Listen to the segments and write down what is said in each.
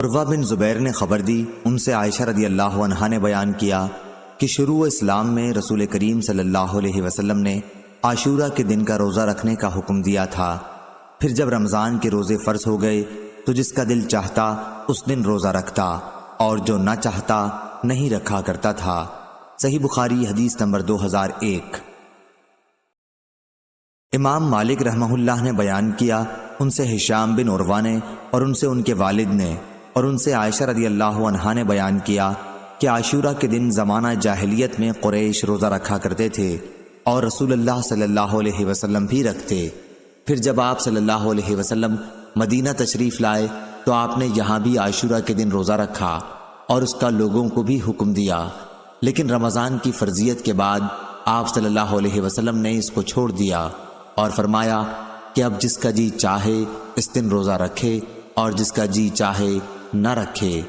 عروہ بن زبیر نے خبر دی، ان سے عائشہ رضی اللہ عنہا نے بیان کیا کہ شروع اسلام میں رسول کریم صلی اللہ علیہ وسلم نے عاشورہ کے دن کا روزہ رکھنے کا حکم دیا تھا۔ پھر جب رمضان کے روزے فرض ہو گئے تو جس کا دل چاہتا اس دن روزہ رکھتا اور جو نہ چاہتا نہیں رکھا کرتا تھا۔ صحیح بخاری حدیث نمبر 2001۔ امام مالک رحمہ اللہ نے بیان کیا، ان سے ہشام بن عروہ نے اور ان سے ان کے والد نے اور ان سے عائشہ رضی اللہ عنہا نے بیان کیا کہ عاشورہ کے دن زمانہ جاہلیت میں قریش روزہ رکھا کرتے تھے اور رسول اللہ صلی اللہ علیہ وسلم بھی رکھتے۔ پھر جب آپ صلی اللہ علیہ وسلم مدینہ تشریف لائے تو آپ نے یہاں بھی عاشورہ کے دن روزہ رکھا اور اس کا لوگوں کو بھی حکم دیا، لیکن رمضان کی فرضیت کے بعد آپ صلی اللہ علیہ وسلم نے اس کو چھوڑ دیا اور فرمایا کہ اب جس کا جی چاہے اس دن روزہ رکھے اور جس کا جی چاہے نہ رکھے۔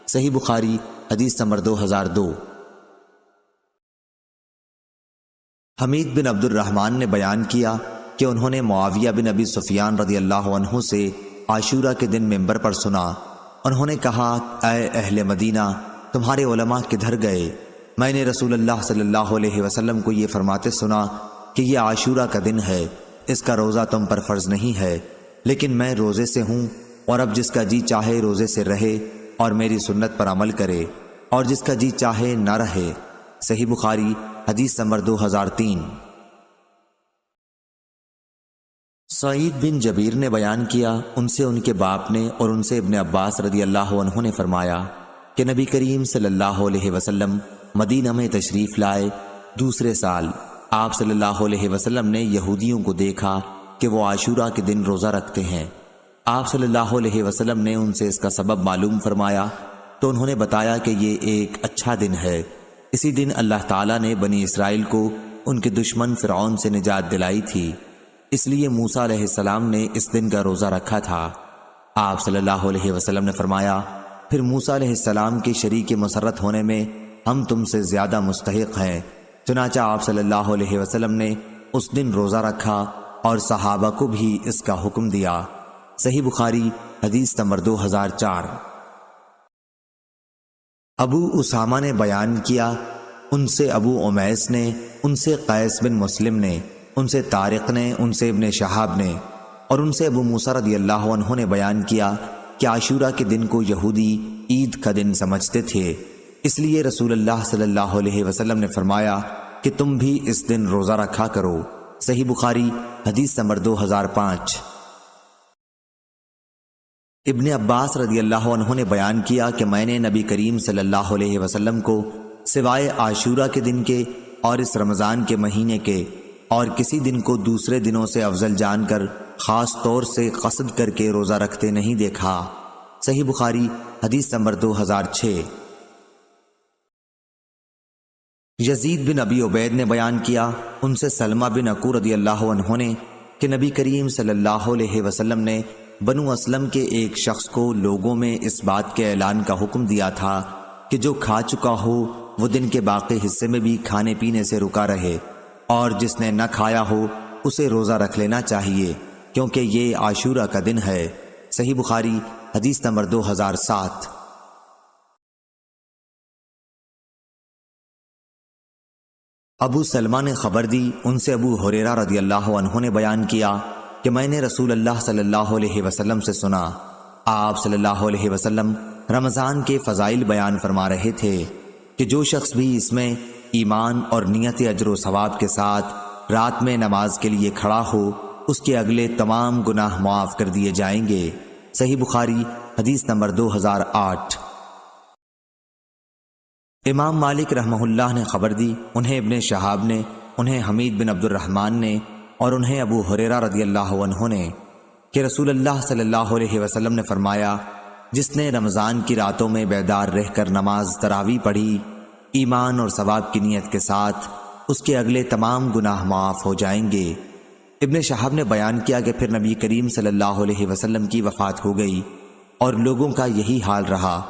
صحیح بخاری حدیث نمبر 2002۔ حمید بن عبد الرحمن نے بیان کیا کہ انہوں نے معاویہ بن ابی سفیان رضی اللہ عنہ سے عاشورہ کے دن ممبر پر سنا۔ انہوں نے کہا، اے اہل مدینہ، تمہارے علماء کدھر گئے؟ میں نے رسول اللہ صلی اللہ علیہ وسلم کو یہ فرماتے سنا کہ یہ عاشورہ کا دن ہے، اس کا روزہ تم پر فرض نہیں ہے، لیکن میں روزے سے ہوں، اور اب جس کا جی چاہے روزے سے رہے اور میری سنت پر عمل کرے اور جس کا جی چاہے نہ رہے۔ صحیح بخاری حدیث نمبر 2003۔ سعید بن جبیر نے بیان کیا، ان سے ان کے باپ نے اور ان سے ابن عباس رضی اللہ عنہ نے فرمایا کہ نبی کریم صلی اللہ علیہ وسلم مدینہ میں تشریف لائے۔ دوسرے سال آپ صلی اللہ علیہ وسلم نے یہودیوں کو دیکھا کہ وہ عاشورہ کے دن روزہ رکھتے ہیں۔ آپ صلی اللہ علیہ وسلم نے ان سے اس کا سبب معلوم فرمایا تو انہوں نے بتایا کہ یہ ایک اچھا دن ہے، اسی دن اللہ تعالیٰ نے بنی اسرائیل کو ان کے دشمن فرعون سے نجات دلائی تھی، اس لیے موسیٰ علیہ السلام نے اس دن کا روزہ رکھا تھا۔ آپ صلی اللہ علیہ وسلم نے فرمایا، پھر موسیٰ علیہ السلام کے شریک مسرت ہونے میں ہم تم سے زیادہ مستحق ہیں، چنانچہ آپ صلی اللہ علیہ وسلم نے اس دن روزہ رکھا اور صحابہ کو بھی اس کا حکم دیا۔ صحیح بخاری حدیث نمبر 2004۔ ابو اسامہ نے بیان کیا، ان سے ابو امیس نے، ان سے قیس بن مسلم نے، ان سے طارق نے، ان سے ابن شہاب نے اور ان سے ابو موسیٰ رضی اللہ عنہ نے بیان کیا کہ عاشورہ کے دن کو یہودی عید کا دن سمجھتے تھے، اس لیے رسول اللہ صلی اللہ علیہ وسلم نے فرمایا کہ تم بھی اس دن روزہ رکھا کرو۔ صحیح بخاری حدیث نمبر 2005۔ ابن عباس رضی اللہ عنہ نے بیان کیا کہ میں نے نبی کریم صلی اللہ علیہ وسلم کو سوائے عاشورہ کے دن کے اور اس رمضان کے مہینے کے اور کسی دن کو دوسرے دنوں سے افضل جان کر خاص طور سے قصد کر کے روزہ رکھتے نہیں دیکھا۔ صحیح بخاری حدیث نمبر 2006۔ یزید بن ابی عبید نے بیان کیا، ان سے سلمہ بن عکو رضی اللہ عنہ نے کہ نبی کریم صلی اللہ علیہ وسلم نے بنو اسلم کے ایک شخص کو لوگوں میں اس بات کے اعلان کا حکم دیا تھا کہ جو کھا چکا ہو وہ دن کے باقی حصے میں بھی کھانے پینے سے رکا رہے، اور جس نے نہ کھایا ہو اسے روزہ رکھ لینا چاہیے کیونکہ یہ عاشورہ کا دن ہے۔ صحیح بخاری حدیث نمبر 2007۔ ابو سلمہ نے خبر دی، ان سے ابو ہریرہ رضی اللہ عنہ نے بیان کیا کہ میں نے رسول اللہ صلی اللہ علیہ وسلم سے سنا، آپ صلی اللہ علیہ وسلم رمضان کے فضائل بیان فرما رہے تھے کہ جو شخص بھی اس میں ایمان اور نیت اجر و ثواب کے ساتھ رات میں نماز کے لیے کھڑا ہو، اس کے اگلے تمام گناہ معاف کر دیے جائیں گے۔ صحیح بخاری حدیث نمبر 2008۔ امام مالک رحمہ اللہ نے خبر دی، انہیں ابن شہاب نے، انہیں حمید بن عبد الرحمن نے اور انہیں ابو ہریرہ رضی اللہ عنہ نے کہ رسول اللہ صلی اللہ علیہ وسلم نے فرمایا، جس نے رمضان کی راتوں میں بیدار رہ کر نماز تراویح پڑھی ایمان اور ثواب کی نیت کے ساتھ، اس کے اگلے تمام گناہ معاف ہو جائیں گے۔ ابن شہاب نے بیان کیا کہ پھر نبی کریم صلی اللہ علیہ وسلم کی وفات ہو گئی اور لوگوں کا یہی حال رہا،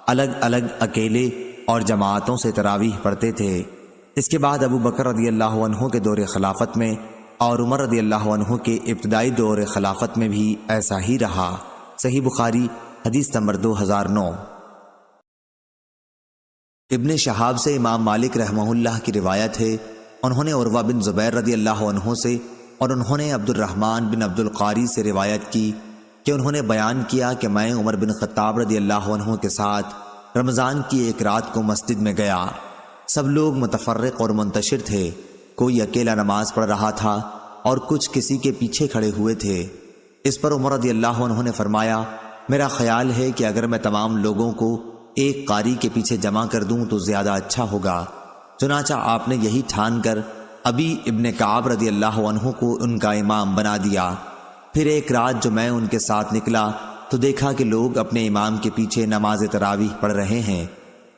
الگ الگ اکیلے اور جماعتوں سے تراویح پڑھتے تھے۔ اس کے بعد ابو بکر رضی اللہ عنہ کے دور خلافت میں اور عمر رضی اللہ عنہ کے ابتدائی دور خلافت میں بھی ایسا ہی رہا۔ صحیح بخاری حدیث نمبر 2009۔ ابن شہاب سے امام مالک رحمہ اللہ کی روایت ہے، انہوں نے عروہ بن زبیر رضی اللہ عنہ سے اور انہوں نے عبد الرحمن بن عبد القاری سے روایت کی کہ انہوں نے بیان کیا کہ میں عمر بن خطاب رضی اللہ عنہ کے ساتھ رمضان کی ایک رات کو مسجد میں گیا۔ سب لوگ متفرق اور منتشر تھے، کوئی اکیلا نماز پڑھ رہا تھا اور کچھ کسی کے پیچھے کھڑے ہوئے تھے۔ اس پر عمر رضی اللہ عنہ نے فرمایا، میرا خیال ہے کہ اگر میں تمام لوگوں کو ایک قاری کے پیچھے جمع کر دوں تو زیادہ اچھا ہوگا۔ چنانچہ آپ نے یہی ٹھان کر ابی ابن کعب رضی اللہ عنہ کو ان کا امام بنا دیا۔ پھر ایک رات جو میں ان کے ساتھ نکلا تو دیکھا کہ لوگ اپنے امام کے پیچھے نماز تراویح پڑھ رہے ہیں۔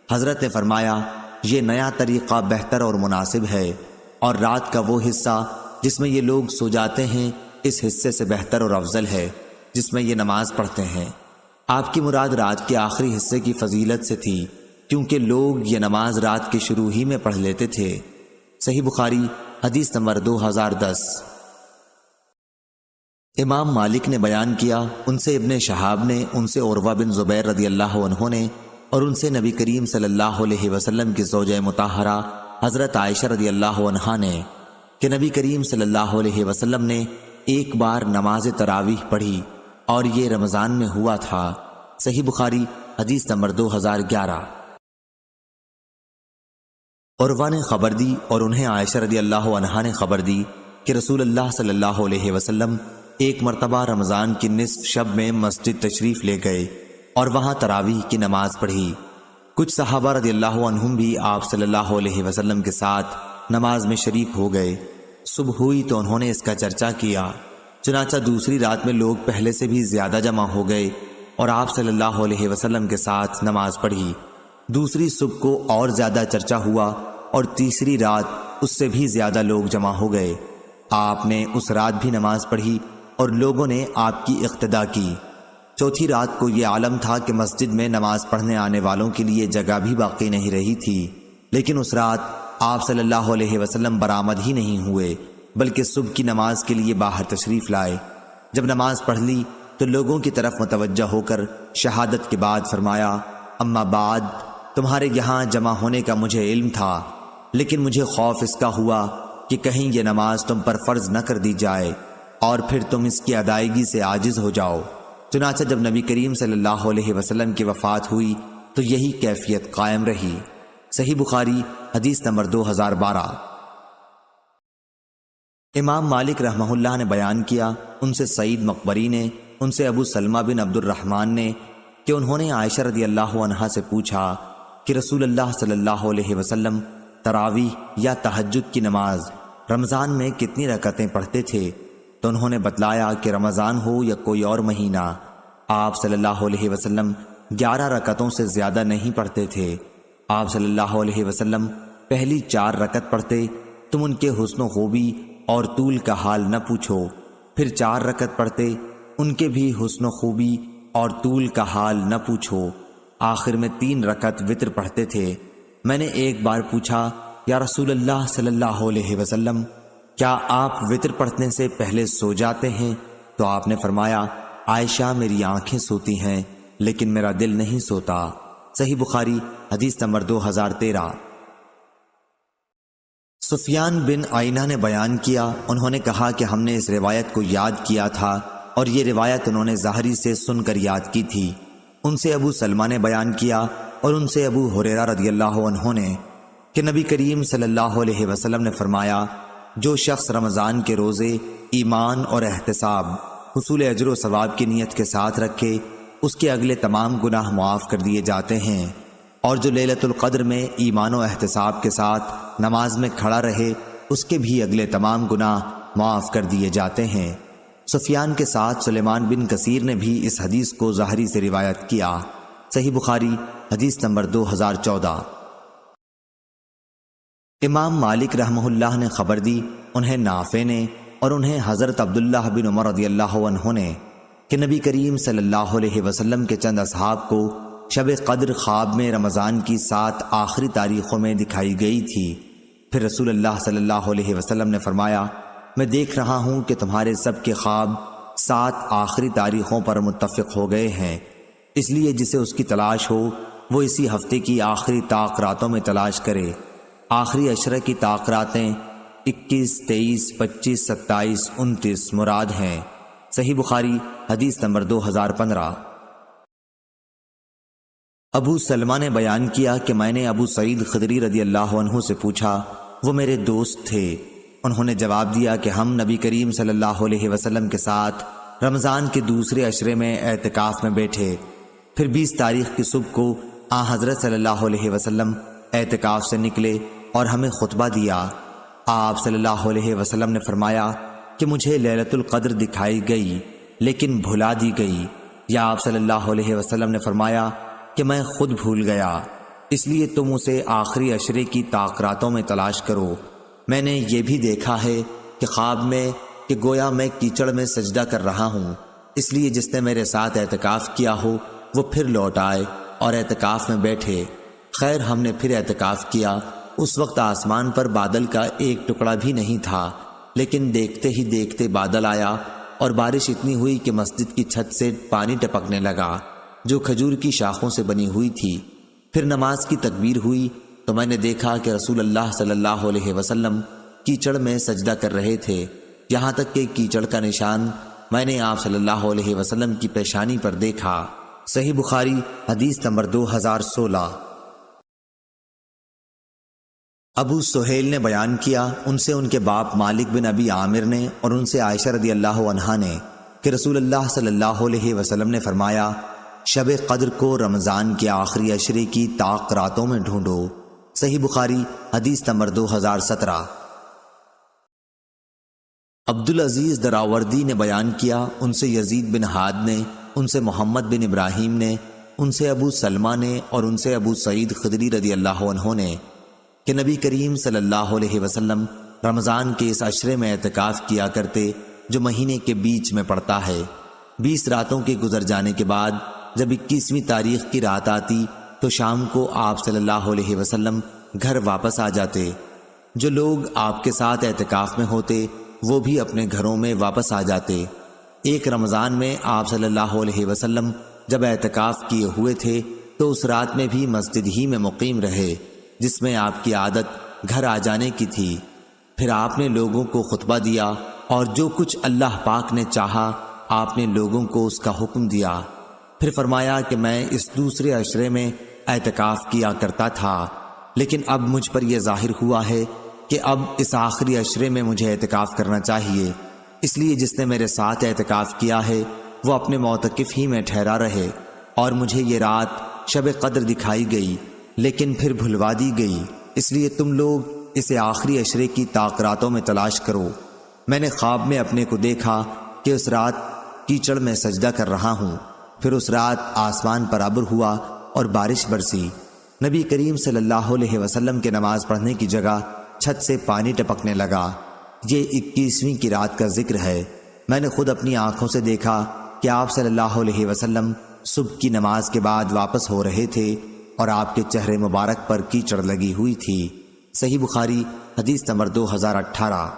حضرت نے فرمایا، یہ نیا طریقہ بہتر اور مناسب ہے، اور رات کا وہ حصہ جس میں یہ لوگ سو جاتے ہیں اس حصے سے بہتر اور افضل ہے جس میں یہ نماز پڑھتے ہیں۔ آپ کی مراد رات کے آخری حصے کی فضیلت سے تھی، کیونکہ لوگ یہ نماز رات کے شروع ہی میں پڑھ لیتے تھے۔ صحیح بخاری حدیث نمبر 2010۔ امام مالک نے بیان کیا، ان سے ابن شہاب نے، ان سے عروہ بن زبیر رضی اللہ عنہ نے، اور ان سے نبی کریم صلی اللہ علیہ وسلم کی زوجہ مطہرہ حضرت عائشہ رضی اللہ عنہا نے کہ نبی کریم صلی اللہ علیہ وسلم نے ایک بار نماز تراویح پڑھی اور یہ رمضان میں ہوا تھا۔ صحیح بخاری حدیث نمبر 2011۔ عروہ نے خبر دی اور انہیں عائشہ رضی اللہ عنہا نے خبر دی کہ رسول اللہ صلی اللہ علیہ وسلم ایک مرتبہ رمضان کی نصف شب میں مسجد تشریف لے گئے اور وہاں تراویح کی نماز پڑھی۔ کچھ صحابہ رضی اللہ عنہم بھی آپ صلی اللہ علیہ وسلم کے ساتھ نماز میں شریک ہو گئے۔ صبح ہوئی تو انہوں نے اس کا چرچا کیا، چنانچہ دوسری رات میں لوگ پہلے سے بھی زیادہ جمع ہو گئے اور آپ صلی اللہ علیہ وسلم کے ساتھ نماز پڑھی۔ دوسری صبح کو اور زیادہ چرچا ہوا اور تیسری رات اس سے بھی زیادہ لوگ جمع ہو گئے۔ آپ نے اس رات بھی نماز پڑھی اور لوگوں نے آپ کی اقتدا کی۔ چوتھی رات کو یہ عالم تھا کہ مسجد میں نماز پڑھنے آنے والوں کے لیے جگہ بھی باقی نہیں رہی تھی، لیکن اس رات آپ صلی اللہ علیہ وسلم برآمد ہی نہیں ہوئے، بلکہ صبح کی نماز کے لیے باہر تشریف لائے۔ جب نماز پڑھ لی تو لوگوں کی طرف متوجہ ہو کر شہادت کے بعد فرمایا، اما بعد، تمہارے یہاں جمع ہونے کا مجھے علم تھا، لیکن مجھے خوف اس کا ہوا کہ کہیں یہ نماز تم پر فرض نہ کر دی جائے اور پھر تم اس کی ادائیگی سے عاجز ہو جاؤ۔ چنانچہ جب نبی کریم صلی اللہ علیہ وسلم کی وفات ہوئی تو یہی کیفیت قائم رہی۔ صحیح بخاری حدیث نمبر 2012۔ امام مالک رحمہ اللہ نے بیان کیا، ان سے سعید مقبری نے، ان سے ابو سلمہ بن عبد الرحمن نے کہ انہوں نے عائشہ رضی اللہ عنہا سے پوچھا کہ رسول اللہ صلی اللہ علیہ وسلم تراویح یا تہجد کی نماز رمضان میں کتنی رکعتیں پڑھتے تھے؟ تو انہوں نے بتلایا کہ رمضان ہو یا کوئی اور مہینہ، آپ صلی اللہ علیہ وسلم 11 رکعتوں سے زیادہ نہیں پڑھتے تھے۔ آپ صلی اللہ علیہ وسلم پہلی 4 رکعت پڑھتے، تم ان کے حسن و خوبی اور طول کا حال نہ پوچھو، پھر 4 رکعت پڑھتے، ان کے بھی حسن و خوبی اور طول کا حال نہ پوچھو، آخر میں 3 رکعت وتر پڑھتے تھے۔ میں نے ایک بار پوچھا، یا رسول اللہ صلی اللہ علیہ وسلم، کیا آپ وتر پڑھنے سے پہلے سو جاتے ہیں؟ تو آپ نے فرمایا، عائشہ میری آنکھیں سوتی ہیں لیکن میرا دل نہیں سوتا۔ صحیح بخاری حدیث نمبر 2013۔ سفیان بن عینہ نے بیان کیا، انہوں نے کہا کہ ہم نے اس روایت کو یاد کیا تھا اور یہ روایت انہوں نے ظاہری سے سن کر یاد کی تھی۔ ان سے ابو سلمہ نے بیان کیا اور ان سے ابو ہریرہ رضی اللہ عنہ نے کہ نبی کریم صلی اللہ علیہ وسلم نے فرمایا، جو شخص رمضان کے روزے ایمان اور احتساب حصول اجر و ثواب کی نیت کے ساتھ رکھے، اس کے اگلے تمام گناہ معاف کر دیے جاتے ہیں، اور جو لیلۃ القدر میں ایمان و احتساب کے ساتھ نماز میں کھڑا رہے، اس کے بھی اگلے تمام گناہ معاف کر دیے جاتے ہیں۔ سفیان کے ساتھ سلیمان بن کثیر نے بھی اس حدیث کو ظاہری سے روایت کیا۔ صحیح بخاری حدیث نمبر 2014۔ امام مالک رحمہ اللہ نے خبر دی، انہیں نافع نے اور انہیں حضرت عبداللہ بن عمر رضی اللہ عنہ نے کہ نبی کریم صلی اللہ علیہ وسلم کے چند اصحاب کو شب قدر خواب میں رمضان کی 7 آخری تاریخوں میں دکھائی گئی تھی۔ پھر رسول اللہ صلی اللہ علیہ وسلم نے فرمایا، میں دیکھ رہا ہوں کہ تمہارے سب کے خواب 7 آخری تاریخوں پر متفق ہو گئے ہیں، اس لیے جسے اس کی تلاش ہو وہ اسی ہفتے کی آخری طاق راتوں میں تلاش کرے۔ آخری عشرہ کی طاق راتیں 21، 23، 25، 27، 29 مراد ہیں۔ صحیح بخاری حدیث نمبر 2015۔ ابو سلمہ نے بیان کیا کہ میں نے ابو سعید خدری رضی اللہ عنہ سے پوچھا، وہ میرے دوست تھے۔ انہوں نے جواب دیا کہ ہم نبی کریم صلی اللہ علیہ وسلم کے ساتھ رمضان کے دوسرے عشرے میں اعتکاف میں بیٹھے، پھر 20 تاریخ کی صبح کو حضرت صلی اللہ علیہ وسلم اعتکاف سے نکلے اور ہمیں خطبہ دیا۔ آپ صلی اللہ علیہ وسلم نے فرمایا کہ مجھے لیلۃ القدر دکھائی گئی لیکن بھلا دی گئی، یا آپ صلی اللہ علیہ وسلم نے فرمایا کہ میں خود بھول گیا، اس لیے تم اسے آخری عشرے کی طاق راتوں میں تلاش کرو۔ میں نے یہ بھی دیکھا ہے کہ خواب میں کہ گویا میں کیچڑ میں سجدہ کر رہا ہوں، اس لیے جس نے میرے ساتھ اعتکاف کیا ہو وہ پھر لوٹ آئے اور اعتکاف میں بیٹھے۔ خیر ہم نے پھر اعتکاف کیا۔ اس وقت آسمان پر بادل کا ایک ٹکڑا بھی نہیں تھا، لیکن دیکھتے ہی دیکھتے بادل آیا اور بارش اتنی ہوئی کہ مسجد کی چھت سے پانی ٹپکنے لگا جو کھجور کی شاخوں سے بنی ہوئی تھی۔ پھر نماز کی تکبیر ہوئی تو میں نے دیکھا کہ رسول اللہ صلی اللہ علیہ وسلم کیچڑ میں سجدہ کر رہے تھے، یہاں تک کہ کیچڑ کا نشان میں نے آپ صلی اللہ علیہ وسلم کی پیشانی پر دیکھا۔ صحیح بخاری حدیث نمبر 2016۔ ابو سہیل نے بیان کیا ان سے ان کے باپ مالک بن ابی عامر نے اور ان سے عائشہ رضی اللہ عنہا نے کہ رسول اللہ صلی اللہ علیہ وسلم نے فرمایا، شب قدر کو رمضان کے آخری عشرے کی طاق راتوں میں ڈھونڈو۔ صحیح بخاری حدیث نمبر 2017۔ عبدالعزیز دراوردی نے بیان کیا ان سے یزید بن ہاد نے، ان سے محمد بن ابراہیم نے، ان سے ابو سلمہ نے اور ان سے ابو سعید خدری رضی اللہ عنہ نے کہ نبی کریم صلی اللہ علیہ وسلم رمضان کے اس عشرے میں اعتکاف کیا کرتے جو مہینے کے بیچ میں پڑتا ہے۔ 20 راتوں کے گزر جانے کے بعد جب 21ویں تاریخ کی رات آتی تو شام کو آپ صلی اللہ علیہ وسلم گھر واپس آ جاتے۔ جو لوگ آپ کے ساتھ اعتکاف میں ہوتے وہ بھی اپنے گھروں میں واپس آ جاتے۔ ایک رمضان میں آپ صلی اللہ علیہ وسلم جب اعتکاف کیے ہوئے تھے تو اس رات میں بھی مسجد ہی میں مقیم رہے جس میں آپ کی عادت گھر آ جانے کی تھی۔ پھر آپ نے لوگوں کو خطبہ دیا اور جو کچھ اللہ پاک نے چاہا آپ نے لوگوں کو اس کا حکم دیا۔ پھر فرمایا کہ میں اس دوسرے عشرے میں اعتکاف کیا کرتا تھا، لیکن اب مجھ پر یہ ظاہر ہوا ہے کہ اب اس آخری عشرے میں مجھے اعتکاف کرنا چاہیے، اس لیے جس نے میرے ساتھ اعتکاف کیا ہے وہ اپنے معتکف ہی میں ٹھہرا رہے۔ اور مجھے یہ رات شب قدر دکھائی گئی لیکن پھر بھلوا دی گئی، اس لیے تم لوگ اسے آخری عشرے کی طاق راتوں میں تلاش کرو۔ میں نے خواب میں اپنے کو دیکھا کہ اس رات کیچڑ میں سجدہ کر رہا ہوں، پھر اس رات آسمان پر ابر ہوا اور بارش برسی۔ نبی کریم صلی اللہ علیہ وسلم کے نماز پڑھنے کی جگہ چھت سے پانی ٹپکنے لگا۔ یہ 21ویں کی رات کا ذکر ہے۔ میں نے خود اپنی آنکھوں سے دیکھا کہ آپ صلی اللہ علیہ وسلم صبح کی نماز کے بعد واپس ہو رہے تھے اور آپ کے چہرے مبارک پر کیچڑ لگی ہوئی تھی۔ صحیح بخاری حدیث نمبر 2018۔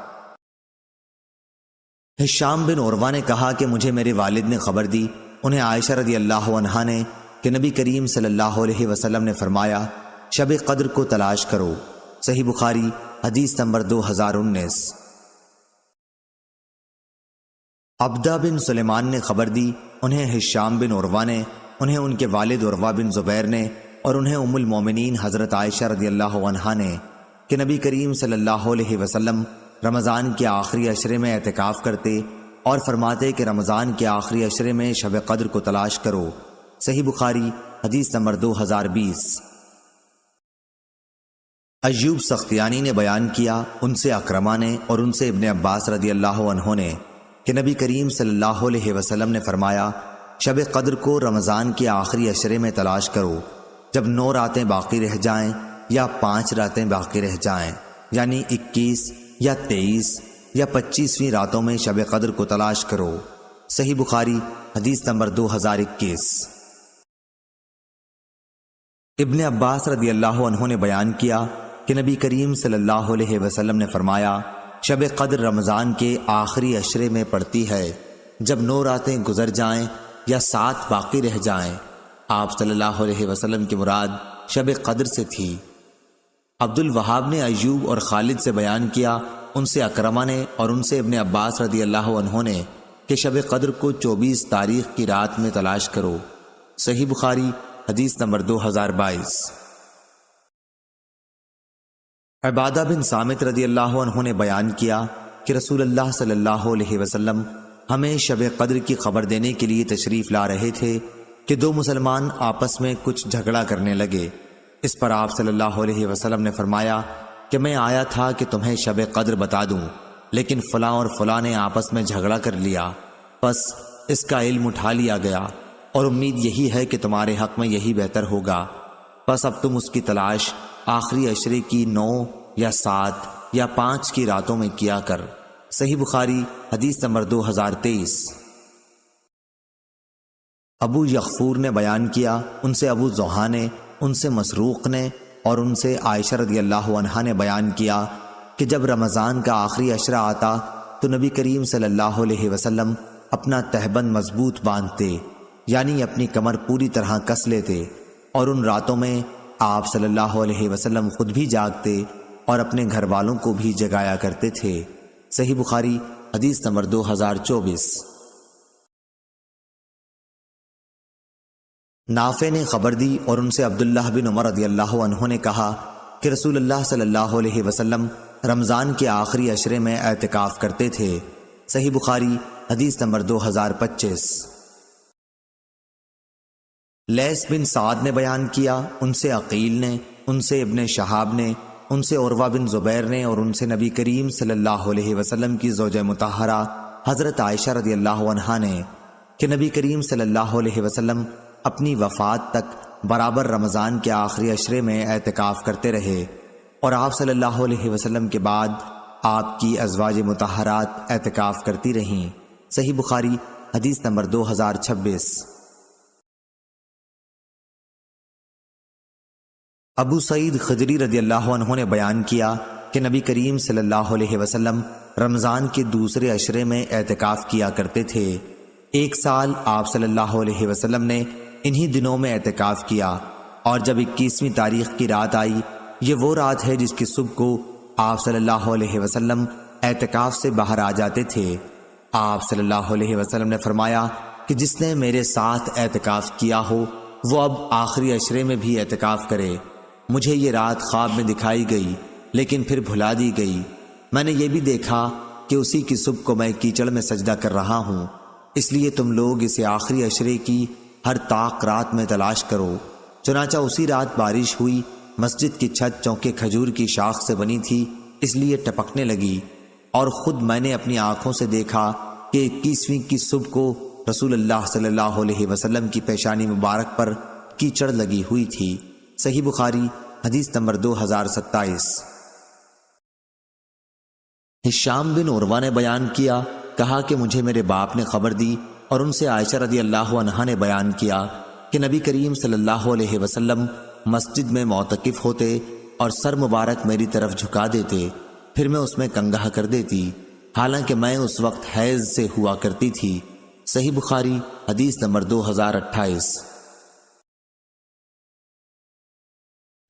ہشام بن عروہ نے کہا کہ مجھے میرے والد نے خبر دی، انہیں عائشہ رضی اللہ عنہا نے کہ نبی کریم صلی اللہ علیہ وسلم نے فرمایا شب قدر کو تلاش کرو۔ صحیح بخاری حدیث نمبر 2019۔ عبدہ بن سلیمان نے خبر دی، انہیں ہشام بن عروہ نے، انہیں ان کے والد عروہ بن زبیر نے اور انہیں ام المومنین حضرت عائشہ رضی اللہ عنہا نے کہ نبی کریم صلی اللہ علیہ وسلم رمضان کے آخری عشرے میں اعتکاف کرتے اور فرماتے کہ رمضان کے آخری عشرے میں شب قدر کو تلاش کرو۔ صحیح بخاری حدیث نمبر 2020۔ ایوب سختیانی نے بیان کیا ان سے اکرمہ نے اور ان سے ابن عباس رضی اللہ عنہ نے کہ نبی کریم صلی اللہ علیہ وسلم نے فرمایا شب قدر کو رمضان کے آخری عشرے میں تلاش کرو، جب 9 راتیں باقی رہ جائیں یا 5 راتیں باقی رہ جائیں، یعنی 21 یا 23 یا 25ویں راتوں میں شب قدر کو تلاش کرو۔ صحیح بخاری حدیث نمبر 2021۔ ابن عباس رضی اللہ عنہ نے بیان کیا کہ نبی کریم صلی اللہ علیہ وسلم نے فرمایا شب قدر رمضان کے آخری عشرے میں پڑتی ہے، جب 9 راتیں گزر جائیں یا 7 باقی رہ جائیں، آپ صلی اللہ علیہ وسلم کی مراد شب قدر سے تھی۔ عبد الوہاب نے ایوب اور خالد سے بیان کیا، ان سے اکرمہ نے اور ان سے ابن عباس رضی اللہ عنہ نے کہ شب قدر کو 24 تاریخ کی رات میں تلاش کرو۔ صحیح بخاری حدیث نمبر 2022۔ عبادہ بن صامت رضی اللہ عنہ نے بیان کیا کہ رسول اللہ صلی اللہ علیہ وسلم ہمیں شب قدر کی خبر دینے کے لیے تشریف لا رہے تھے کہ دو مسلمان آپس میں کچھ جھگڑا کرنے لگے۔ اس پر آپ صلی اللہ علیہ وسلم نے فرمایا کہ میں آیا تھا کہ تمہیں شب قدر بتا دوں، لیکن فلاں اور فلاں نے آپس میں جھگڑا کر لیا، پس اس کا علم اٹھا لیا گیا، اور امید یہی ہے کہ تمہارے حق میں یہی بہتر ہوگا، پس اب تم اس کی تلاش آخری عشرے کی 9 یا 7 یا 5 کی راتوں میں کیا کر۔ صحیح بخاری حدیث نمبر 2023۔ ابو یغفور نے بیان کیا، ان سے ابو زحا نے، ان سے مسروق نے اور ان سے عائشہ رضی اللہ عنہا نے بیان کیا کہ جب رمضان کا آخری عشرہ آتا تو نبی کریم صلی اللہ علیہ وسلم اپنا تہبند مضبوط باندھتے، یعنی اپنی کمر پوری طرح کس لیتے، اور ان راتوں میں آپ صلی اللہ علیہ وسلم خود بھی جاگتے اور اپنے گھر والوں کو بھی جگایا کرتے تھے۔ صحیح بخاری حدیث نمبر 2024۔ نافع نے خبر دی اور ان سے عبداللہ بن عمر رضی اللہ عنہ نے کہا کہ رسول اللہ صلی اللہ علیہ وسلم رمضان کے آخری عشرے میں اعتکاف کرتے تھے۔ صحیح بخاری حدیث نمبر 2025۔ لیث بن سعد نے بیان کیا، ان سے عقیل نے، ان سے ابن شہاب نے، ان سے عروہ بن زبیر نے اور ان سے نبی کریم صلی اللہ علیہ وسلم کی زوجہ مطہرہ حضرت عائشہ رضی اللہ عنہا نے کہ نبی کریم صلی اللہ علیہ وسلم اپنی وفات تک برابر رمضان کے آخری عشرے میں اعتکاف کرتے رہے، اور آپ صلی اللہ علیہ وسلم کے بعد آپ کی ازواج مطہرات اعتکاف کرتی رہیں۔ صحیح بخاری حدیث نمبر 2026۔ ابو سعید خدری رضی اللہ عنہ نے بیان کیا کہ نبی کریم صلی اللہ علیہ وسلم رمضان کے دوسرے عشرے میں اعتکاف کیا کرتے تھے۔ ایک سال آپ صلی اللہ علیہ وسلم نے انہی دنوں میں اعتکاف کیا، اور جب 21ویں تاریخ کی رات آئی، یہ وہ رات ہے جس کی صبح کو آپ صلی اللہ علیہ وسلم اعتکاف سے باہر آ جاتے تھے۔ آپ صلی اللہ علیہ وسلم نے فرمایا کہ جس نے میرے ساتھ اعتکاف کیا ہو وہ اب آخری عشرے میں بھی اعتکاف کرے۔ مجھے یہ رات خواب میں دکھائی گئی لیکن پھر بھلا دی گئی۔ میں نے یہ بھی دیکھا کہ اسی کی صبح کو میں کیچڑ میں سجدہ کر رہا ہوں، اس لیے تم لوگ اسے آخری عشرے کی ہر طاق رات میں تلاش کرو۔ چنانچہ اسی رات بارش ہوئی، مسجد کی چھت چونکہ کھجور کی شاخ سے بنی تھی اس لیے ٹپکنے لگی، اور خود میں نے اپنی آنکھوں سے دیکھا کہ 21ویں کی صبح کو رسول اللہ صلی اللہ علیہ وسلم کی پیشانی مبارک پر کیچڑ لگی ہوئی تھی۔ صحیح بخاری حدیث نمبر 2027۔ ہشام بن عروہ نے بیان کیا، کہا کہ مجھے میرے باپ نے خبر دی اور ان سے عائشہ رضی اللہ عنہا نے بیان کیا کہ نبی کریم صلی اللہ علیہ وسلم مسجد میں معتکف ہوتے اور سر مبارک میری طرف جھکا دیتے، پھر میں اس میں کنگھا کر دیتی، حالانکہ میں اس وقت حیض سے ہوا کرتی تھی۔ صحیح بخاری حدیث نمبر 2028۔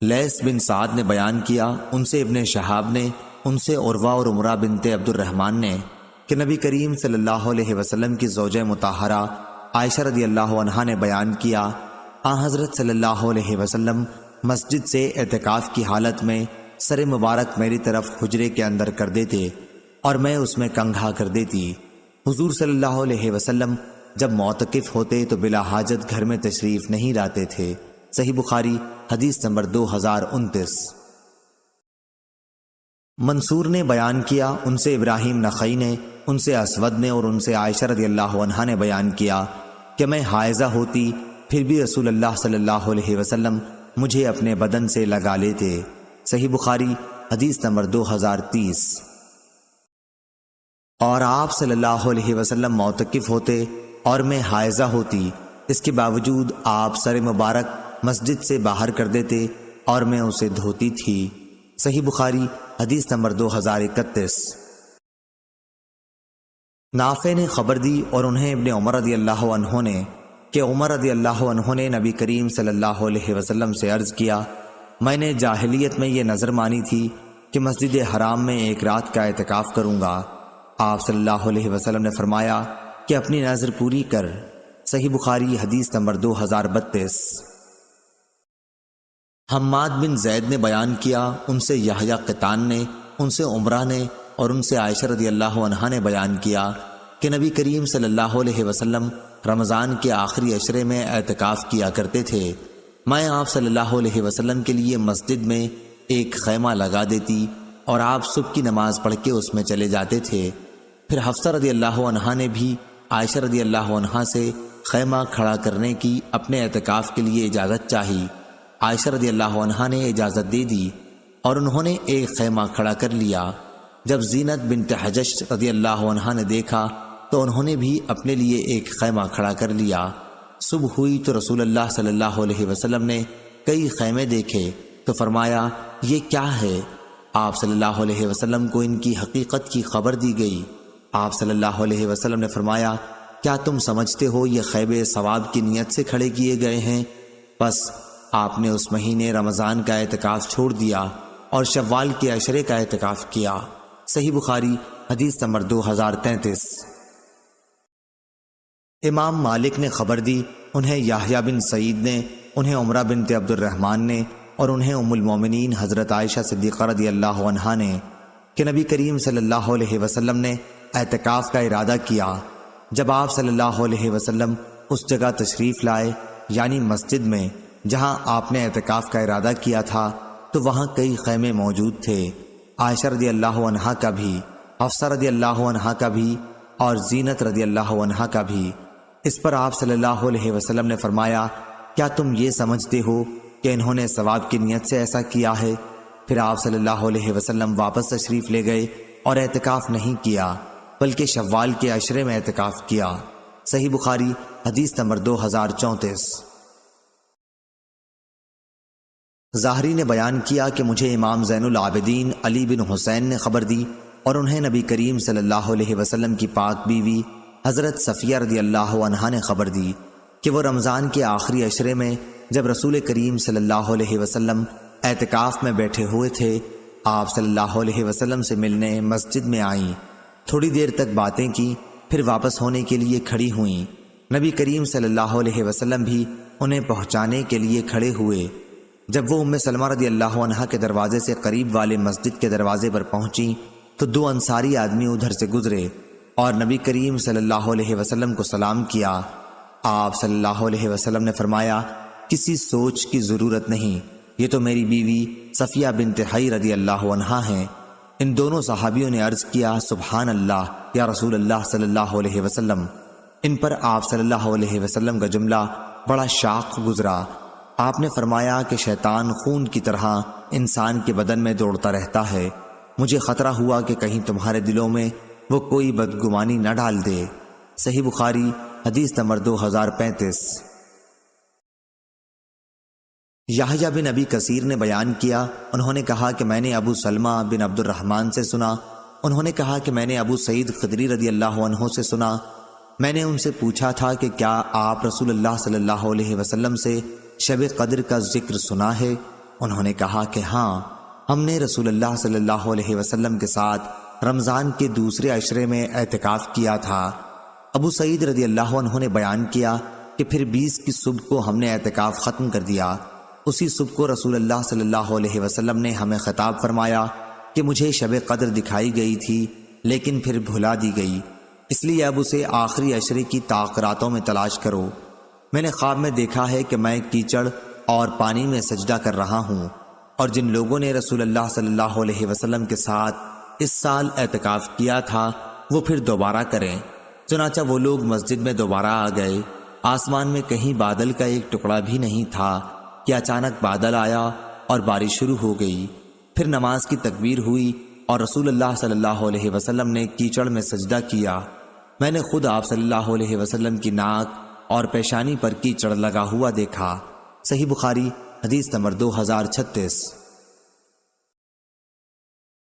لیث بن سعد نے بیان کیا، ان سے ابن شہاب نے، ان سے عروہ اور عمرہ بنت عبد الرحمن نے کہ نبی کریم صلی اللہ علیہ وسلم کی زوجہ مطہرہ عائشہ رضی اللہ عنہا نے بیان کیا، حضرت صلی اللہ علیہ وسلم مسجد سے اعتکاف کی حالت میں سر مبارک میری طرف حجرے کے اندر کر دیتے اور میں اس میں کنگھا کر دیتی۔ حضور صلی اللہ علیہ وسلم جب معتکف ہوتے تو بلا حاجت گھر میں تشریف نہیں لاتے تھے۔ صحیح بخاری حدیث نمبر 2029۔ منصور نے بیان کیا، ان سے ابراہیم نخعی نے، ان سے اسود نے اور ان سے عائشہ رضی اللہ عنہا نے بیان کیا کہ میں حائضہ ہوتی پھر بھی رسول اللہ صلی اللہ علیہ وسلم مجھے اپنے بدن سے لگا لیتے۔ صحیح بخاری حدیث نمبر 2030۔ اور آپ صلی اللہ علیہ وسلم معتکف ہوتے اور میں حائضہ ہوتی، اس کے باوجود آپ سر مبارک مسجد سے باہر کر دیتے اور میں اسے دھوتی تھی۔ صحیح بخاری حدیث نمبر 2031۔ نافع نے خبر دی اور انہیں ابن عمر رضی اللہ عنہ نے کہ عمر رضی اللہ عنہ نے نبی کریم صلی اللہ علیہ وسلم سے عرض کیا، میں نے جاہلیت میں یہ نظر مانی تھی کہ مسجد حرام میں ایک رات کا اعتکاف کروں گا۔ آپ صلی اللہ علیہ وسلم نے فرمایا کہ اپنی نظر پوری کر۔ صحیح بخاری حدیث نمبر 2032۔ حماد بن زید نے بیان کیا، ان سے یحییٰ قطان نے، ان سے عمرہ نے اور ان سے عائشہ رضی اللہ عنہا نے بیان کیا کہ نبی کریم صلی اللہ علیہ وسلم رمضان کے آخری عشرے میں اعتکاف کیا کرتے تھے۔ میں آپ صلی اللہ علیہ وسلم کے لیے مسجد میں ایک خیمہ لگا دیتی اور آپ صبح کی نماز پڑھ کے اس میں چلے جاتے تھے۔ پھر حفصہ رضی اللہ عنہا نے بھی عائشہ رضی اللہ عنہا سے خیمہ کھڑا کرنے کی اپنے اعتکاف کے لیے اجازت چاہی۔ عائشہ رضی اللہ عنہا نے اجازت دے دی اور انہوں نے ایک خیمہ کھڑا کر لیا۔ جب زینت بنت حجش رضی اللہ عنہا نے دیکھا تو انہوں نے بھی اپنے لیے ایک خیمہ کھڑا کر لیا۔ صبح ہوئی تو رسول اللہ صلی اللہ علیہ وسلم نے کئی خیمے دیکھے تو فرمایا، یہ کیا ہے؟ آپ صلی اللہ علیہ وسلم کو ان کی حقیقت کی خبر دی گئی۔ آپ صلی اللہ علیہ وسلم نے فرمایا، کیا تم سمجھتے ہو یہ خیمے ثواب کی نیت سے کھڑے کیے گئے ہیں؟ بس آپ نے اس مہینے رمضان کا اعتکاف چھوڑ دیا اور شوال کے عشرے کا اعتکاف کیا۔ صحیح بخاری حدیث نمبر 2033۔ امام مالک نے خبر دی، انہیں یحییٰ بن سعید نے، انہیں عمرہ بنت عبد الرحمن نے اور انہیں ام المومنین حضرت عائشہ صدیقہ رضی اللہ عنہا نے کہ نبی کریم صلی اللہ علیہ وسلم نے اعتکاف کا ارادہ کیا۔ جب آپ صلی اللہ علیہ وسلم اس جگہ تشریف لائے یعنی مسجد میں جہاں آپ نے اعتکاف کا ارادہ کیا تھا تو وہاں کئی خیمے موجود تھے، عائشہ رضی اللہ عنہا کا بھی، حفصہ رضی اللہ عنہا کا بھی اور زینت رضی اللہ عنہا کا بھی۔ اس پر آپ صلی اللہ علیہ وسلم نے فرمایا، کیا تم یہ سمجھتے ہو کہ انہوں نے ثواب کی نیت سے ایسا کیا ہے؟ پھر آپ صلی اللہ علیہ وسلم واپس تشریف لے گئے اور اعتکاف نہیں کیا بلکہ شوال کے عشرے میں اعتکاف کیا۔ صحیح بخاری حدیث نمبر 2034۔ ظاہری نے بیان کیا کہ مجھے امام زین العابدین علی بن حسین نے خبر دی اور انہیں نبی کریم صلی اللہ علیہ وسلم کی پاک بیوی حضرت صفیہ رضی اللہ عنہا نے خبر دی کہ وہ رمضان کے آخری عشرے میں جب رسول کریم صلی اللہ علیہ وسلم اعتکاف میں بیٹھے ہوئے تھے، آپ صلی اللہ علیہ وسلم سے ملنے مسجد میں آئیں، تھوڑی دیر تک باتیں کی، پھر واپس ہونے کے لیے کھڑی ہوئیں۔ نبی کریم صلی اللہ علیہ وسلم بھی انہیں پہنچانے کے لیے کھڑے ہوئے۔ جب وہ ام سلمہ رضی اللہ عنہا کے دروازے سے قریب والے مسجد کے دروازے پر پہنچیں تو دو انصاری آدمی ادھر سے گزرے اور نبی کریم صلی اللہ علیہ وسلم کو سلام کیا۔ آپ صلی اللہ علیہ وسلم نے فرمایا، کسی سوچ کی ضرورت نہیں، یہ تو میری بیوی صفیہ بنت حی رضی اللہ عنہا ہیں۔ ان دونوں صحابیوں نے عرض کیا، سبحان اللہ یا رسول اللہ صلی اللہ علیہ وسلم۔ ان پر آپ صلی اللہ علیہ وسلم کا جملہ بڑا شاق گزرا۔ آپ نے فرمایا کہ شیطان خون کی طرح انسان کے بدن میں دوڑتا رہتا ہے، مجھے خطرہ ہوا کہ کہیں تمہارے دلوں میں وہ کوئی بدگمانی نہ ڈال دے۔ صحیح بخاری حدیث نمبر 2035۔ یحییٰ بن ابی کثیر نے بیان کیا، انہوں نے کہا کہ میں نے ابو سلمہ بن عبد الرحمن سے سنا، انہوں نے کہا کہ میں نے ابو سعید خدری رضی اللہ عنہ سے سنا، میں نے ان سے پوچھا تھا کہ کیا آپ رسول اللہ صلی اللہ علیہ وسلم سے شب قدر کا ذکر سنا ہے؟ انہوں نے کہا کہ ہاں، ہم نے رسول اللہ صلی اللہ علیہ وسلم کے ساتھ رمضان کے دوسرے عشرے میں اعتکاف کیا تھا۔ ابو سعید رضی اللہ عنہ نے بیان کیا کہ پھر 20 کی صبح کو ہم نے اعتکاف ختم کر دیا۔ اسی صبح کو رسول اللہ صلی اللہ علیہ وسلم نے ہمیں خطاب فرمایا کہ مجھے شب قدر دکھائی گئی تھی لیکن پھر بھلا دی گئی، اس لیے اب اسے آخری عشرے کی طاق راتوں میں تلاش کرو۔ میں نے خواب میں دیکھا ہے کہ میں کیچڑ اور پانی میں سجدہ کر رہا ہوں، اور جن لوگوں نے رسول اللہ صلی اللہ علیہ وسلم کے ساتھ اس سال اعتکاف کیا تھا وہ پھر دوبارہ کریں۔ چنانچہ وہ لوگ مسجد میں دوبارہ آ گئے۔ آسمان میں کہیں بادل کا ایک ٹکڑا بھی نہیں تھا کہ اچانک بادل آیا اور بارش شروع ہو گئی۔ پھر نماز کی تکبیر ہوئی اور رسول اللہ صلی اللہ علیہ وسلم نے کیچڑ میں سجدہ کیا۔ میں نے خود آپ صلی اللہ علیہ وسلم کی ناک اور پیشانی پر کیچڑ لگا ہوا دیکھا۔ صحیح بخاری حدیث نمبر 2036۔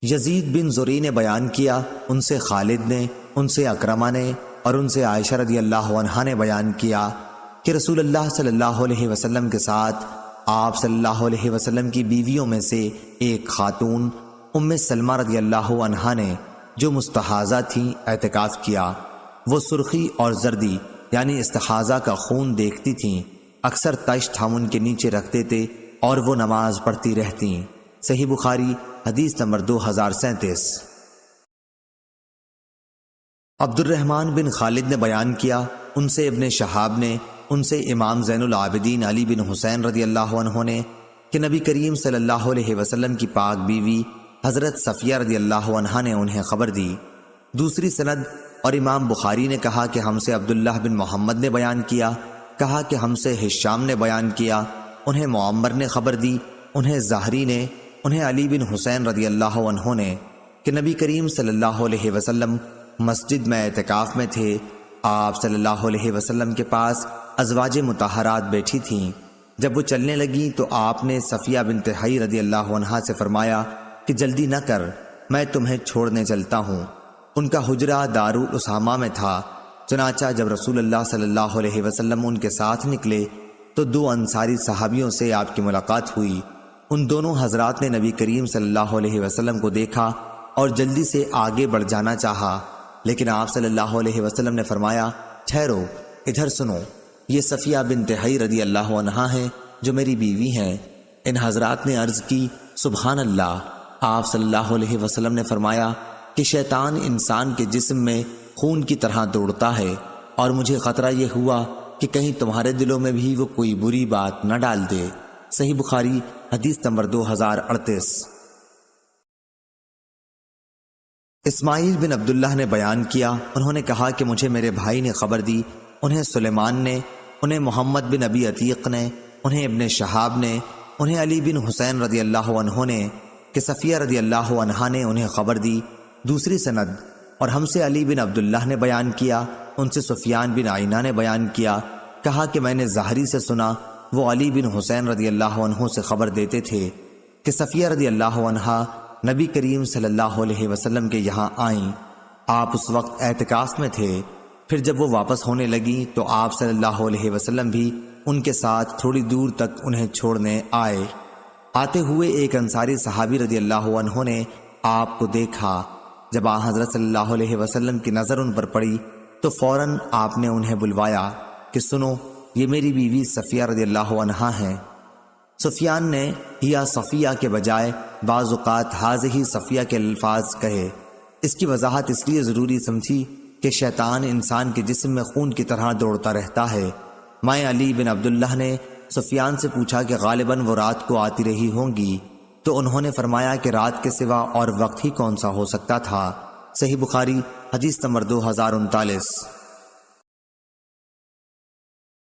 یزید بن زری نے بیان کیا، ان سے خالد نے، ان سے اکرمہ نے اور ان سے عائشہ رضی اللہ عنہا نے بیان کیا کہ رسول اللہ صلی اللہ علیہ وسلم کے ساتھ آپ صلی اللہ علیہ وسلم کی بیویوں میں سے ایک خاتون ام سلمہ رضی اللہ عنہا نے جو مستحاضہ تھیں اعتکاف کیا۔ وہ سرخی اور زردی یعنی استحاضہ کا خون دیکھتی تھیں، اکثر تشت ہم ان کے نیچے رکھتے تھے اور وہ نماز پڑھتی رہتیں۔ صحیح بخاری حدیث نمبر 2037۔ عبد الرحمن بن خالد نے بیان کیا، ان سے ابن شہاب نے، ان سے امام زین العابدین علی بن حسین رضی اللہ عنہ نے کہ نبی کریم صلی اللہ علیہ وسلم کی پاک بیوی حضرت صفیہ رضی اللہ عنہا نے انہیں خبر دی۔ دوسری سند اور امام بخاری نے کہا کہ ہم سے عبداللہ بن محمد نے بیان کیا، کہا کہ ہم سے ہشام نے بیان کیا، انہیں معمر نے خبر دی، انہیں زہری نے، انہیں علی بن حسین رضی اللہ عنہ نے کہ نبی کریم صلی اللہ علیہ وسلم مسجد میں اعتکاف میں تھے۔ آپ صلی اللہ علیہ وسلم کے پاس ازواج مطہرات بیٹھی تھیں۔ جب وہ چلنے لگیں تو آپ نے صفیہ بنت حی رضی اللہ عنہا سے فرمایا کہ جلدی نہ کر، میں تمہیں چھوڑنے چلتا ہوں۔ ان کا حجرہ دارالاسامہ میں تھا۔ چنانچہ جب رسول اللہ صلی اللہ علیہ وسلم ان کے ساتھ نکلے تو دو انصاری صحابیوں سے آپ کی ملاقات ہوئی۔ ان دونوں حضرات نے نبی کریم صلی اللہ علیہ وسلم کو دیکھا اور جلدی سے آگے بڑھ جانا چاہا، لیکن آپ صلی اللہ علیہ وسلم نے فرمایا، ٹھہرو، ادھر سنو، یہ صفیہ بنت حی رضی اللہ عنہا ہیں جو میری بیوی ہیں۔ ان حضرات نے عرض کی، سبحان اللہ۔ آپ صلی اللہ علیہ وسلم نے فرمایا کہ شیطان انسان کے جسم میں خون کی طرح دوڑتا ہے، اور مجھے خطرہ یہ ہوا کہ کہیں تمہارے دلوں میں بھی وہ کوئی بری بات نہ ڈال دے۔ صحیح بخاری حدیث نمبر 2038۔ اسماعیل بن عبداللہ نے بیان کیا، انہوں نے کہا کہ مجھے میرے بھائی نے خبر دی، انہیں سلیمان نے، انہیں محمد بن ابی عتیق نے، انہیں ابن شہاب نے، انہیں علی بن حسین رضی اللہ عنہ نے کہ صفیہ رضی اللہ عنہا نے انہیں خبر دی۔ دوسری سند اور ہم سے علی بن عبداللہ نے بیان کیا، ان سے سفیان بن عینہ نے بیان کیا، کہا کہ میں نے زہری سے سنا، وہ علی بن حسین رضی اللہ عنہ سے خبر دیتے تھے کہ صفیہ رضی اللہ عنہا نبی کریم صلی اللہ علیہ وسلم کے یہاں آئیں۔ آپ اس وقت اعتکاف میں تھے۔ پھر جب وہ واپس ہونے لگیں تو آپ صلی اللہ علیہ وسلم بھی ان کے ساتھ تھوڑی دور تک انہیں چھوڑنے آئے۔ آتے ہوئے ایک انصاری صحابی رضی اللہ عنہ نے آپ کو دیکھا۔ جب آن حضرت صلی اللہ علیہ وسلم کی نظر ان پر پڑی تو فوراً آپ نے انہیں بلوایا کہ سنو، یہ میری بیوی صفیہ رضی اللہ عنہا ہیں۔ سفیان نے یا صفیہ کے بجائے بعض اوقات حاضہ صفیہ کے الفاظ کہے۔ اس کی وضاحت اس لیے ضروری سمجھی کہ شیطان انسان کے جسم میں خون کی طرح دوڑتا رہتا ہے۔ مائیں علی بن عبداللہ نے سفیان سے پوچھا کہ غالباً وہ رات کو آتی رہی ہوں گی، تو انہوں نے فرمایا کہ رات کے سوا اور وقت ہی کون سا ہو سکتا تھا۔ صحیح بخاری حدیث نمبر 2039۔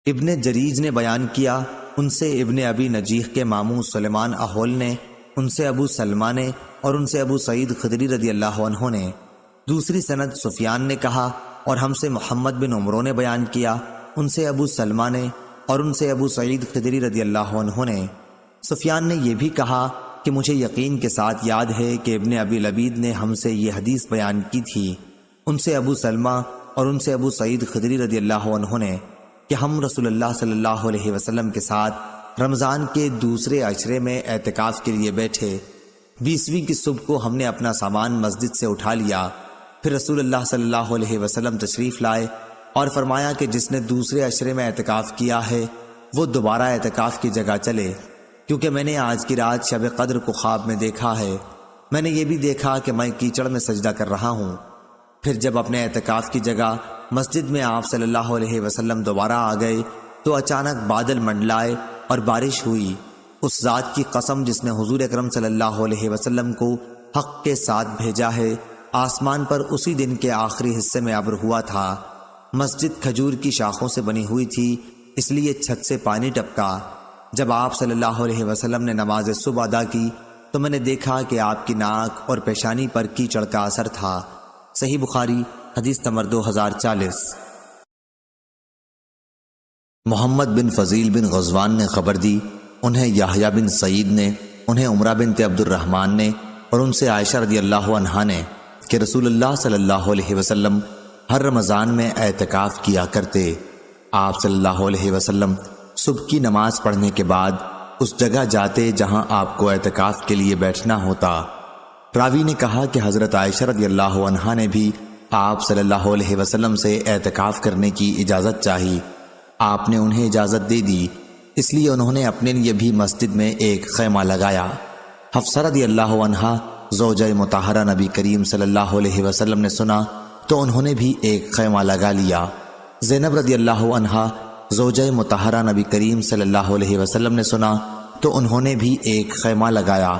ابن جریج نے بیان کیا، ان سے ابن ابی نجیح کے ماموں سلیمان احول نے، ان سے ابو سلمہ نے، اور ان سے ابو سعید خدری رضی اللہ عنہ نے۔ دوسری سند سفیان نے کہا اور ہم سے محمد بن عمرو نے بیان کیا، ان سے ابو سلمہ نے، اور ان سے ابو سعید خدری رضی اللہ عنہ نے۔ سفیان نے یہ بھی کہا کہ مجھے یقین کے ساتھ یاد ہے کہ ابن ابی لبید نے ہم سے یہ حدیث بیان کی تھی، ان سے ابو سلمہ اور ان سے ابو سعید خدری رضی اللہ عنہ نے، کہ ہم رسول اللہ صلی اللہ علیہ وسلم کے ساتھ رمضان کے دوسرے عشرے میں اعتکاف کے لیے بیٹھے۔ 20ویں کی صبح کو ہم نے اپنا سامان مسجد سے اٹھا لیا، پھر رسول اللہ صلی اللہ علیہ وسلم تشریف لائے اور فرمایا کہ جس نے دوسرے عشرے میں اعتکاف کیا ہے وہ دوبارہ اعتکاف کی جگہ چلے، کیونکہ میں نے آج کی رات شب قدر کو خواب میں دیکھا ہے۔ میں نے یہ بھی دیکھا کہ میں کیچڑ میں سجدہ کر رہا ہوں۔ پھر جب اپنے اعتکاف کی جگہ مسجد میں آپ صلی اللہ علیہ وسلم دوبارہ آ گئے تو اچانک بادل منڈلائے اور بارش ہوئی۔ اس ذات کی قسم جس نے حضور اکرم صلی اللہ علیہ وسلم کو حق کے ساتھ بھیجا ہے، آسمان پر اسی دن کے آخری حصے میں ابر ہوا تھا۔ مسجد کھجور کی شاخوں سے بنی ہوئی تھی، اس لیے چھت سے پانی ٹپکا۔ جب آپ صلی اللہ علیہ وسلم نے نماز صبح ادا کی تو میں نے دیکھا کہ آپ کی ناک اور پیشانی پر کیچڑ کا اثر تھا۔ صحیح بخاری حدیث نمبر 2040۔ محمد بن فضیل بن غزوان نے خبر دی، انہیں یحییٰ بن سعید نے، انہیں عمرہ بنت عبد الرحمن نے، اور ان سے عائشہ رضی اللہ عنہا نے کہ رسول اللہ صلی اللہ علیہ وسلم ہر رمضان میں اعتکاف کیا کرتے۔ آپ صلی اللہ علیہ وسلم صبح کی نماز پڑھنے کے بعد اس جگہ جاتے جہاں آپ کو اعتکاف کے لیے بیٹھنا ہوتا۔ راوی نے کہا کہ حضرت عائشہ رضی اللہ عنہا نے بھی آپ صلی اللہ علیہ وسلم سے اعتکاف کرنے کی اجازت چاہی۔ آپ نے انہیں اجازت دے دی، اس لیے انہوں نے اپنے لیے بھی مسجد میں ایک خیمہ لگایا۔ حفصہ رضی اللہ عنہا زوجہ مطہرہ نبی کریم صلی اللہ علیہ وسلم نے سنا تو انہوں نے بھی ایک خیمہ لگا لیا۔ زینب رضی اللہ عنہا زوجہ مطہرہ نبی کریم صلی اللہ علیہ وسلم نے سنا تو انہوں نے بھی ایک خیمہ لگایا۔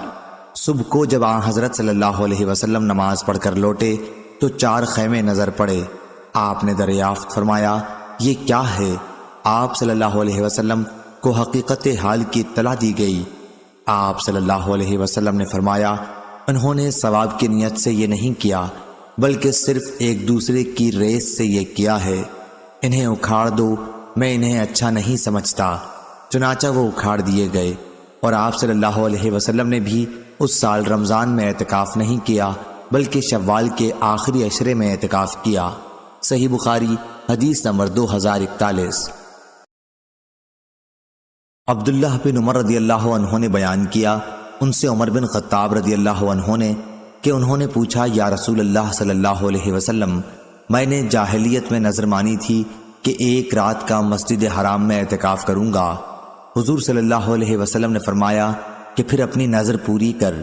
صبح کو جب آن حضرت صلی اللہ علیہ وسلم نماز پڑھ کر لوٹے تو 4 خیمے نظر پڑے۔ آپ نے دریافت فرمایا یہ کیا ہے؟ آپ صلی اللہ علیہ وسلم کو حقیقت حال کی اطلاع دی گئی۔ آپ صلی اللہ علیہ وسلم نے فرمایا انہوں نے ثواب کی نیت سے یہ نہیں کیا بلکہ صرف ایک دوسرے کی ریس سے یہ کیا ہے۔ انہیں اکھاڑ دو، میں انہیں اچھا نہیں سمجھتا۔ چنانچہ وہ اکھاڑ دیے گئے، اور آپ صلی اللہ علیہ وسلم نے بھی اس سال رمضان میں اعتکاف نہیں کیا بلکہ شوال کے آخری عشرے میں اعتکاف کیا۔ صحیح بخاری حدیث نمبر 2041۔ عبداللہ بن عمر رضی اللہ عنہ نے بیان کیا، ان سے عمر بن خطاب رضی اللہ عنہ نے کہ انہوں نے پوچھا یا رسول اللہ صلی اللہ علیہ وسلم، میں نے جاہلیت میں نظر مانی تھی کہ ایک رات کا مسجد حرام میں اعتکاف کروں گا۔ حضور صلی اللہ علیہ وسلم نے فرمایا کہ پھر اپنی نظر پوری کر۔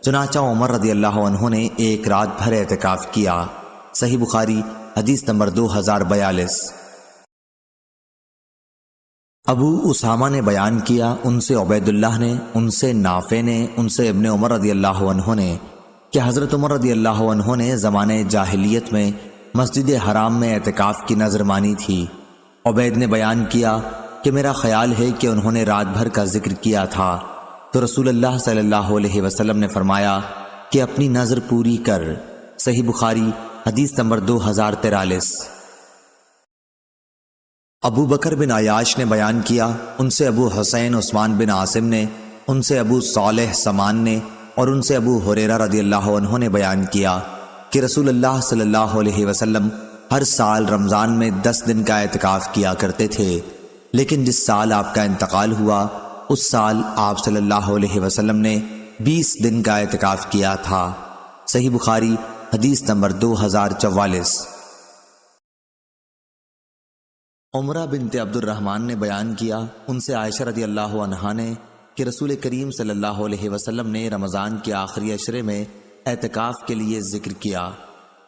چنانچہ عمر رضی اللہ عنہ نے ایک رات بھر اعتکاف کیا۔ صحیح بخاری حدیث نمبر 2042۔ ابو اسامہ نے بیان کیا، ان سے عبید اللہ نے، ان سے نافع نے، ان سے ابن عمر رضی اللہ عنہ نے کہ حضرت عمر رضی اللہ عنہ نے زمانے جاہلیت میں مسجد حرام میں اعتکاف کی نظر مانی تھی۔ عبید نے بیان کیا کہ میرا خیال ہے کہ انہوں نے رات بھر کا ذکر کیا تھا، تو رسول اللہ صلی اللہ علیہ وسلم نے فرمایا کہ اپنی نظر پوری کر۔ صحیح بخاری حدیث نمبر 2043۔ ابو بکر بن عیاش نے بیان کیا، ان سے ابو حسین عثمان بن عاصم نے، ان سے ابو صالح سمان نے، اور ان سے ابو ہریرہ رضی اللہ عنہ نے بیان کیا کہ رسول اللہ صلی اللہ علیہ وسلم ہر سال رمضان میں 10 دن کا اعتکاف کیا کرتے تھے، لیکن جس سال آپ کا انتقال ہوا اس سال آپ صلی اللہ علیہ وسلم نے 20 دن کا اعتکاف کیا تھا۔ صحیح بخاری حدیث نمبر 2044۔ عمرہ بنت عبد الرحمن نے بیان کیا، ان سے عائشہ رضی اللہ عنہا نے کہ رسول کریم صلی اللہ علیہ وسلم نے رمضان کے آخری عشرے میں اعتکاف کے لیے ذکر کیا۔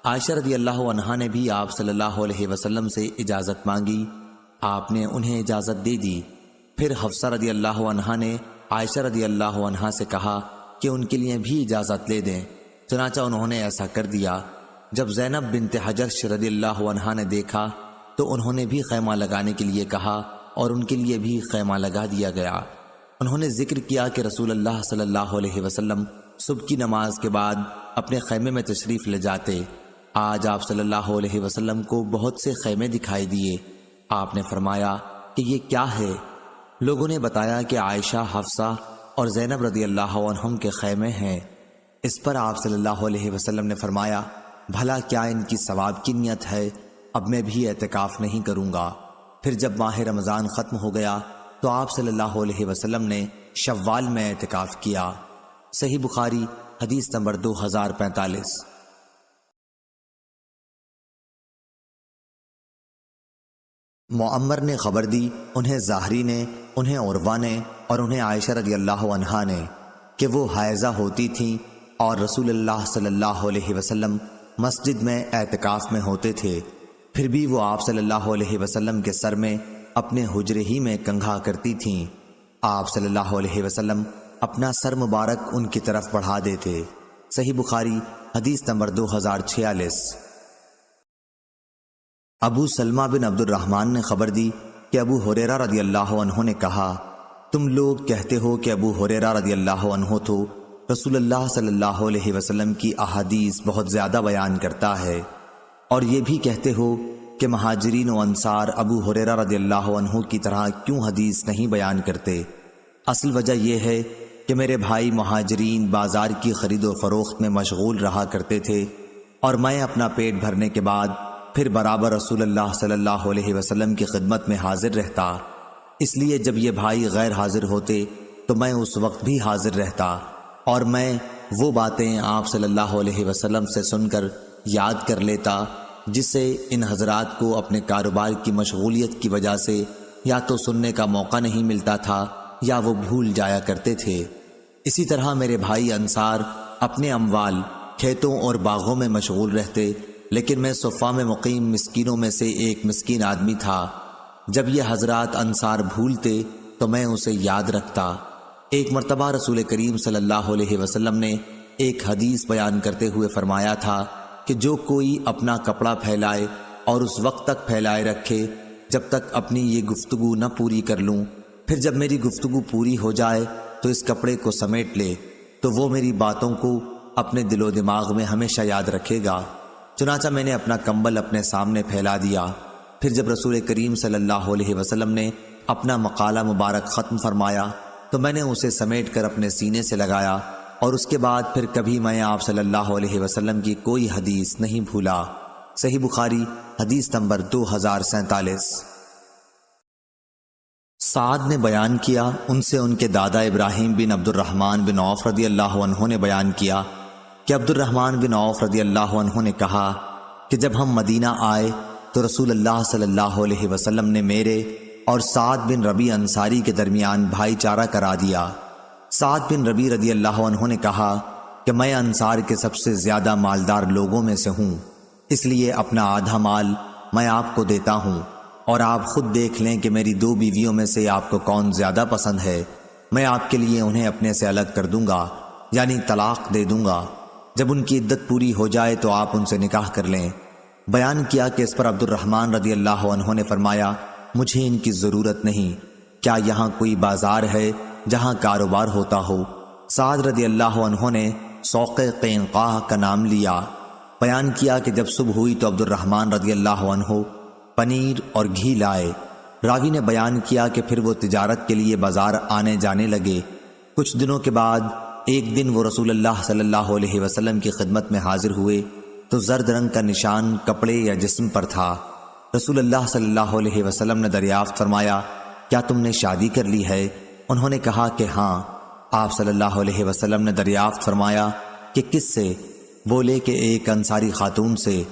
عائشہ رضی اللہ عنہا نے بھی آپ صلی اللہ علیہ وسلم سے اجازت مانگی، آپ نے انہیں اجازت دے دی۔ پھر حفصہ رضی اللہ عنہا نے عائشہ رضی اللہ عنہا سے کہا کہ ان کے لیے بھی اجازت لے دیں، چنانچہ انہوں نے ایسا کر دیا۔ جب زینب بنت حجش رضی اللہ عنہا نے دیکھا تو انہوں نے بھی خیمہ لگانے کے لیے کہا اور ان کے لیے بھی خیمہ لگا دیا گیا۔ انہوں نے ذکر کیا کہ رسول اللہ صلی اللہ علیہ وسلم صبح کی نماز کے بعد اپنے خیمے میں تشریف لے جاتے۔ آج آپ صلی اللہ علیہ وسلم کو بہت سے خیمے دکھائی دیے۔ آپ نے فرمایا کہ یہ کیا ہے؟ لوگوں نے بتایا کہ عائشہ، حفصہ اور زینب رضی اللہ عنہم کے خیمے ہیں۔ اس پر آپ صلی اللہ علیہ وسلم نے فرمایا بھلا کیا ان کی ثواب کی نیت ہے؟ اب میں بھی اعتکاف نہیں کروں گا۔ پھر جب ماہ رمضان ختم ہو گیا تو آپ صلی اللہ علیہ وسلم نے شوال میں اعتکاف کیا۔ صحیح بخاری حدیث نمبر 2045۔ معمر نے خبر دی، انہیں ظاہری نے، انہیں عروہ نے اور انہیں عائشہ رضی اللہ عنہا نے کہ وہ حائضہ ہوتی تھیں اور رسول اللہ صلی اللہ علیہ وسلم مسجد میں اعتکاف میں ہوتے تھے، پھر بھی وہ آپ صلی اللہ علیہ وسلم کے سر میں اپنے حجرے ہی میں کنگھا کرتی تھیں۔ آپ صلی اللہ علیہ وسلم اپنا سر مبارک ان کی طرف بڑھا دیتے۔ صحیح بخاری حدیث نمبر 2046۔ ابو سلمہ بن عبد الرحمن نے خبر دی کہ ابو ہریرہ رضی اللہ عنہ نے کہا، تم لوگ کہتے ہو کہ ابو ہریرہ رضی اللہ عنہ تو رسول اللہ صلی اللہ علیہ وسلم کی احادیث بہت زیادہ بیان کرتا ہے، اور یہ بھی کہتے ہو کہ مہاجرین و انصار ابو ہریرہ رضی اللہ عنہ کی طرح کیوں حدیث نہیں بیان کرتے؟ اصل وجہ یہ ہے کہ میرے بھائی مہاجرین بازار کی خرید و فروخت میں مشغول رہا کرتے تھے، اور میں اپنا پیٹ بھرنے کے بعد پھر برابر رسول اللہ صلی اللہ علیہ وسلم کی خدمت میں حاضر رہتا، اس لیے جب یہ بھائی غیر حاضر ہوتے تو میں اس وقت بھی حاضر رہتا، اور میں وہ باتیں آپ صلی اللہ علیہ وسلم سے سن کر یاد کر لیتا جس سے ان حضرات کو اپنے کاروبار کی مشغولیت کی وجہ سے یا تو سننے کا موقع نہیں ملتا تھا یا وہ بھول جایا کرتے تھے۔ اسی طرح میرے بھائی انصار اپنے اموال، کھیتوں اور باغوں میں مشغول رہتے، لیکن میں صفہ میں مقیم مسکینوں میں سے ایک مسکین آدمی تھا۔ جب یہ حضرات انصار بھولتے تو میں اسے یاد رکھتا۔ ایک مرتبہ رسول کریم صلی اللہ علیہ وسلم نے ایک حدیث بیان کرتے ہوئے فرمایا تھا کہ جو کوئی اپنا کپڑا پھیلائے اور اس وقت تک پھیلائے رکھے جب تک اپنی یہ گفتگو نہ پوری کر لوں، پھر جب میری گفتگو پوری ہو جائے تو اس کپڑے کو سمیٹ لے، تو وہ میری باتوں کو اپنے دل و دماغ میں ہمیشہ یاد رکھے گا۔ چنانچہ میں نے اپنا کمبل اپنے سامنے پھیلا دیا۔ پھر جب رسول کریم صلی اللہ علیہ وسلم نے اپنا مقالہ مبارک ختم فرمایا تو میں نے اسے سمیٹ کر اپنے سینے سے لگایا، اور اس کے بعد پھر کبھی میں آپ صلی اللہ علیہ وسلم کی کوئی حدیث نہیں بھولا۔ صحیح بخاری حدیث نمبر 2047۔ سعد نے بیان کیا، ان سے ان کے دادا ابراہیم بن عبد الرحمن بن عوف رضی اللہ عنہ نے بیان کیا کہ عبد الرحمن بن عوف رضی اللہ عنہ نے کہا کہ جب ہم مدینہ آئے تو رسول اللہ صلی اللہ علیہ وسلم نے میرے اور سعد بن ربیع انصاری کے درمیان بھائی چارہ کرا دیا۔ سعد بن ربیع رضی اللہ عنہ نے کہا کہ میں انصار کے سب سے زیادہ مالدار لوگوں میں سے ہوں، اس لیے اپنا آدھا مال میں آپ کو دیتا ہوں، اور آپ خود دیکھ لیں کہ میری 2 بیویوں میں سے آپ کو کون زیادہ پسند ہے، میں آپ کے لیے انہیں اپنے سے الگ کر دوں گا، یعنی طلاق دے دوں گا۔ جب ان کی عدت پوری ہو جائے تو آپ ان سے نکاح کر لیں۔ بیان کیا کہ اس پر عبد الرحمن رضی اللہ عنہ نے فرمایا، مجھے ان کی ضرورت نہیں، کیا یہاں کوئی بازار ہے جہاں کاروبار ہوتا ہو؟ سعد رضی اللہ عنہ نے سوق قینقاع کا نام لیا۔ بیان کیا کہ جب صبح ہوئی تو عبد الرحمن رضی اللہ عنہ پنیر اور گھی لائے۔ راوی نے بیان کیا کہ پھر وہ تجارت کے لیے بازار آنے جانے لگے۔ کچھ دنوں کے بعد ایک دن وہ رسول اللہ صلی اللہ علیہ وسلم کی خدمت میں حاضر ہوئے تو زرد رنگ کا نشان کپڑے یا جسم پر تھا۔ رسول اللہ صلی اللہ علیہ وسلم نے دریافت فرمایا، کیا تم نے شادی کر لی ہے؟ انہوں نے کہا کہ ہاں۔ آپ صلی اللہ علیہ وسلم نے دریافت فرمایا کہ کس سے؟ بولے کہ ایک انصاری خاتون سے۔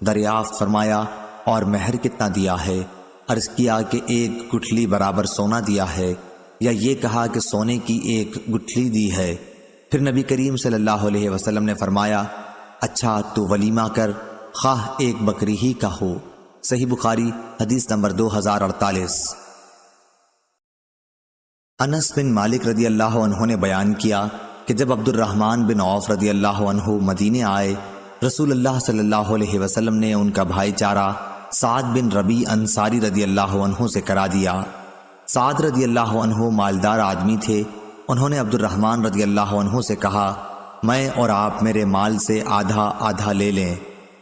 دریافت فرمایا اور مہر کتنا دیا ہے؟ عرض کیا کہ 1 گٹھلی برابر سونا دیا ہے، یا یہ کہا کہ سونے کی 1 گٹھلی دی ہے۔ پھر نبی کریم صلی اللہ علیہ وسلم نے فرمایا، اچھا تو ولیمہ کر، خواہ 1 بکری ہی کا ہو۔ صحیح بخاری حدیث نمبر 2048۔ انس بن مالک رضی اللہ عنہ نے بیان کیا کہ جب عبد الرحمن بن عوف رضی اللہ عنہ مدینے آئے، رسول اللہ صلی اللہ علیہ وسلم نے ان کا بھائی چارہ سعد بن ربیع انصاری رضی اللہ عنہ سے کرا دیا۔ سعد رضی اللہ عنہ مالدار آدمی تھے۔ انہوں نے عبد الرحمن رضی اللہ عنہ سے کہا، میں اور آپ میرے مال سے آدھا آدھا لے لیں،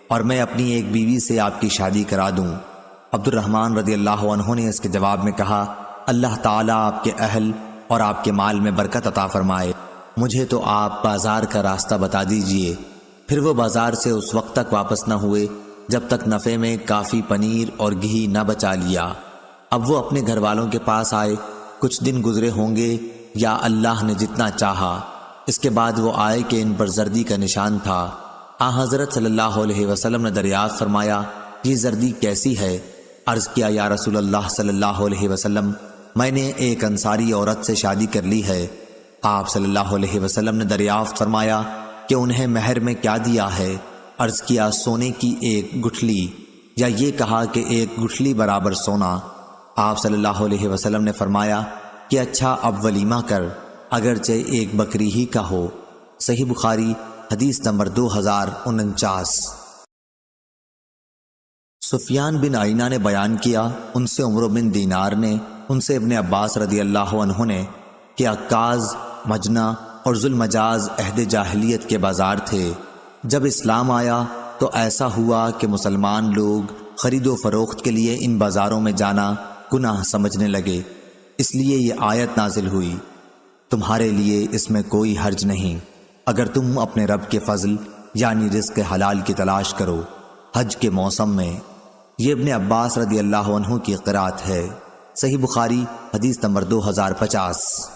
اور میں اپنی ایک بیوی سے آپ کی شادی کرا دوں۔ عبد الرحمن رضی اللہ عنہ نے اس کے جواب میں کہا، اللہ تعالیٰ آپ کے اہل اور آپ کے مال میں برکت عطا فرمائے، مجھے تو آپ بازار کا راستہ بتا دیجئے۔ پھر وہ بازار سے اس وقت تک واپس نہ ہوئے جب تک نفع میں کافی پنیر اور گھی نہ بچا لیا۔ اب وہ اپنے گھر والوں کے پاس آئے، کچھ دن گزرے ہوں گے یا اللہ نے جتنا چاہا، اس کے بعد وہ آئے کہ ان پر زردی کا نشان تھا۔ حضرت صلی اللہ علیہ وسلم نے دریافت فرمایا، یہ زردی کیسی ہے؟ عرض کیا، یا رسول اللہ صلی اللہ علیہ وسلم، میں نے ایک انصاری عورت سے شادی کر لی ہے۔ آپ صلی اللہ علیہ وسلم نے دریافت فرمایا کہ انہیں مہر میں کیا دیا ہے؟ عرض کیا، سونے کی 1 گٹھلی، یا یہ کہا کہ 1 گٹھلی برابر سونا۔ آپ صلی اللہ علیہ وسلم نے فرمایا کہ اچھا اب ولیمہ کر، اگرچہ 1 بکری ہی کا ہو۔ صحیح بخاری حدیث نمبر 2049۔ سفیان بن عینہ نے بیان کیا، ان سے عمرو بن دینار نے، ان سے ابن عباس رضی اللہ عنہ نے، کہ عکاظ، مجنہ اور ذوالمجاز عہد جاہلیت کے بازار تھے۔ جب اسلام آیا تو ایسا ہوا کہ مسلمان لوگ خرید و فروخت کے لیے ان بازاروں میں جانا گناہ سمجھنے لگے، اس لیے یہ آیت نازل ہوئی، تمہارے لیے اس میں کوئی حرج نہیں اگر تم اپنے رب کے فضل یعنی رزق حلال کی تلاش کرو حج کے موسم میں۔ یہ ابن عباس رضی اللہ عنہ کی قرات ہے۔ صحیح بخاری حدیث نمبر 2050۔